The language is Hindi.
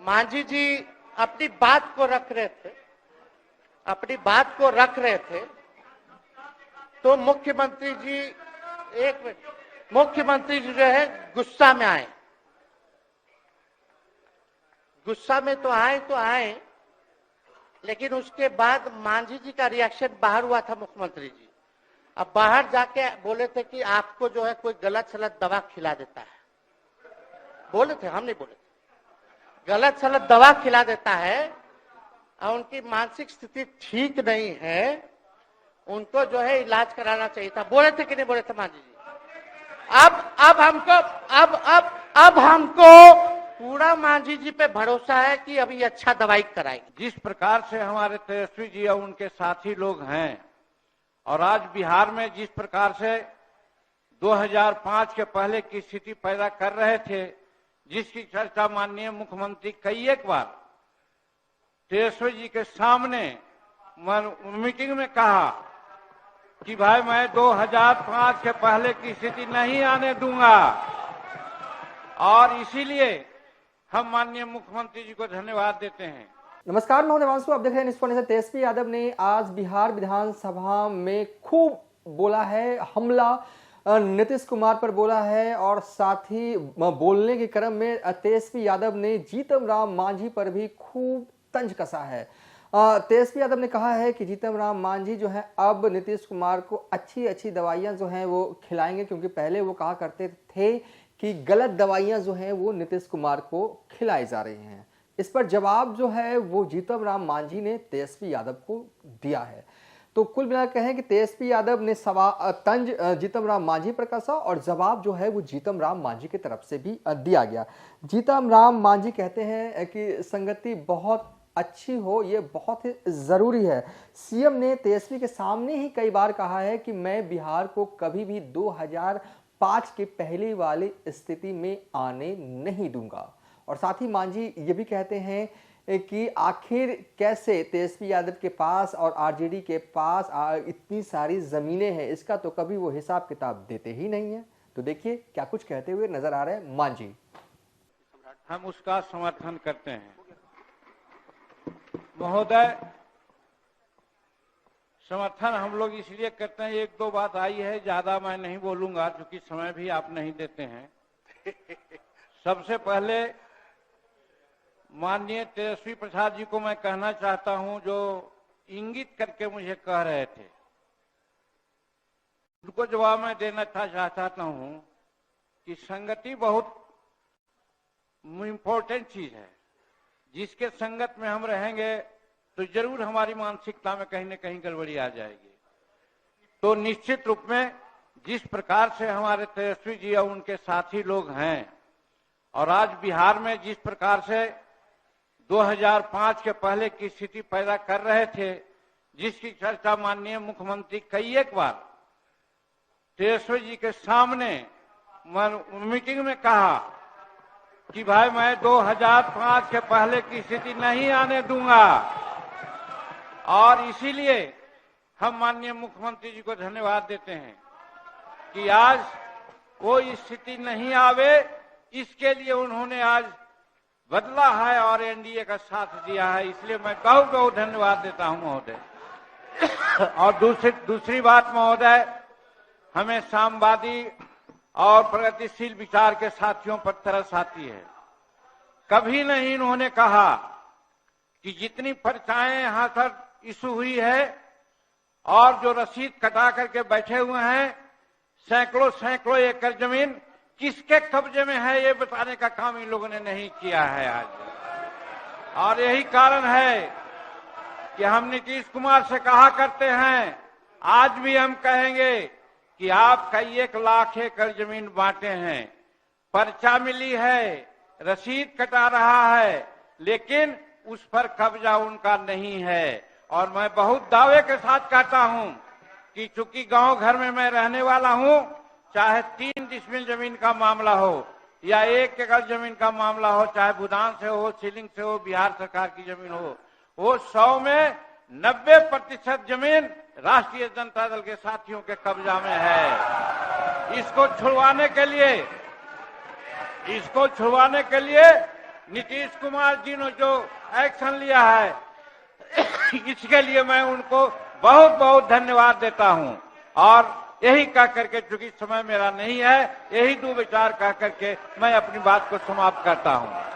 मांझी जी अपनी बात को रख रहे थे तो मुख्यमंत्री जी जो है गुस्सा में आए। गुस्सा में तो आए, लेकिन उसके बाद मांझी जी का रिएक्शन बाहर हुआ था। मुख्यमंत्री जी अब बाहर जाके बोले थे कि आपको जो है कोई गलत सलत दवा खिला देता है। बोले थे, हम नहीं बोले थे, गलत सलत दवा खिला देता है और उनकी मानसिक स्थिति ठीक नहीं है, उनको जो है इलाज कराना चाहिए था। बोले थे कि नहीं बोले थे मांझी जी? अब हमको पूरा मांझी जी पे भरोसा है कि अभी अच्छा दवाई कराएंगे। जिस प्रकार से हमारे तेजस्वी जी और उनके साथी लोग हैं और आज बिहार में जिस प्रकार से 2005 के पहले की स्थिति पैदा कर रहे थे, जिसकी चर्चा माननीय मुख्यमंत्री कई एक बार तेजस्वी जी के सामने मीटिंग में कहा कि भाई मैं 2005 के पहले की स्थिति नहीं आने दूंगा, और इसीलिए हम माननीय मुख्यमंत्री जी को धन्यवाद देते हैं। नमस्कार, मैं देवांशु, आप देख रहे हैं न्यूज़ फॉर। तेजस्वी यादव ने आज बिहार विधानसभा में खूब बोला है, हमला नीतीश कुमार पर बोला है और साथ ही बोलने के क्रम में तेजस्वी यादव ने जीतन राम मांझी पर भी खूब तंज कसा है। तेजस्वी यादव ने कहा है कि जीतन राम मांझी जो है अब नीतीश कुमार को अच्छी दवाइयां जो हैं वो खिलाएंगे, क्योंकि पहले वो कहा करते थे कि गलत दवाइयां जो हैं वो नीतीश कुमार को खिलाई जा रही हैं। इस पर जवाब जो है वो जीतन राम मांझी ने तेजस्वी यादव को दिया है। तो कुल मिलाकर कहें कि तेजस्वी यादव ने तंज जीतन राम मांझी पर कसा और जवाब जो है वो जीतन राम मांझी की तरफ से भी दिया गया। जीतन राम मांझी कहते हैं कि संगति बहुत अच्छी हो, ये बहुत ही जरूरी है। सीएम ने तेजस्वी के सामने ही कई बार कहा है कि मैं बिहार को कभी भी 2005 की पहली वाली स्थिति में आने नहीं दूंगा। और साथ ही मांझी ये भी कहते हैं कि आखिर कैसे तेजस्वी यादव के पास और आरजेडी के पास इतनी सारी जमीनें हैं, इसका तो कभी वो हिसाब किताब देते ही नहीं है। तो देखिए क्या कुछ कहते हुए नजर आ रहे हैं मांझी। हम उसका समर्थन करते हैं महोदय। समर्थन हम लोग इसलिए करते हैं, एक दो बात आई है, ज्यादा मैं नहीं बोलूंगा क्योंकि समय भी आप नहीं देते हैं। सबसे पहले माननीय तेजस्वी प्रसाद जी को मैं कहना चाहता हूं, जो इंगित करके मुझे कह रहे थे, उनको जवाब मैं देना चाहता हूं कि संगति बहुत इम्पोर्टेंट चीज है। जिसके संगत में हम रहेंगे तो जरूर हमारी मानसिकता में कहीं न कहीं गड़बड़ी आ जाएगी। तो निश्चित रूप में जिस प्रकार से हमारे तेजस्वी जी और उनके साथी लोग हैं और आज बिहार में जिस प्रकार से 2005 के पहले की स्थिति पैदा कर रहे थे, जिसकी चर्चा माननीय मुख्यमंत्री कई एक बार तेजस्वी जी के सामने मीटिंग में कहा कि भाई मैं 2005 के पहले की स्थिति नहीं आने दूंगा, और इसीलिए हम माननीय मुख्यमंत्री जी को धन्यवाद देते हैं कि आज वो स्थिति नहीं आवे, इसके लिए उन्होंने आज बदला है और एनडीए का साथ दिया है। इसलिए मैं बहुत बहुत धन्यवाद देता हूं महोदय। और दूसरी बात महोदय, हमें साम्यवादी और प्रगतिशील विचार के साथियों पर तरस आती है। कभी नहीं इन्होंने कहा कि जितनी पर्चाएं यहां पर इशू हुई है और जो रसीद कटा करके बैठे हुए हैं, सैकड़ों एकड़ जमीन किसके कब्जे में है, ये बताने का काम इन लोगों ने नहीं किया है आज। और यही कारण है कि हम नीतीश कुमार से कहा करते हैं, आज भी हम कहेंगे कि आप कई 1 लाख एकड़ जमीन बांटे हैं, पर्चा मिली है, रसीद कटा रहा है, लेकिन उस पर कब्जा उनका नहीं है। और मैं बहुत दावे के साथ कहता हूं कि चूंकि गांव घर में मैं रहने वाला हूं, चाहे 3 डिसमिल जमीन का मामला हो या 1 एकड़ जमीन का मामला हो, चाहे भूदान से हो, सीलिंग से हो, बिहार सरकार की जमीन हो, वो 100 में 90% जमीन राष्ट्रीय जनता दल के साथियों के कब्जा में है। इसको छुड़वाने के लिए नीतीश कुमार जी ने जो एक्शन लिया है इसके लिए मैं उनको बहुत बहुत धन्यवाद देता हूं। और यही कह करके, चूंकि समय मेरा नहीं है, यही दो विचार कह करके मैं अपनी बात को समाप्त करता हूं।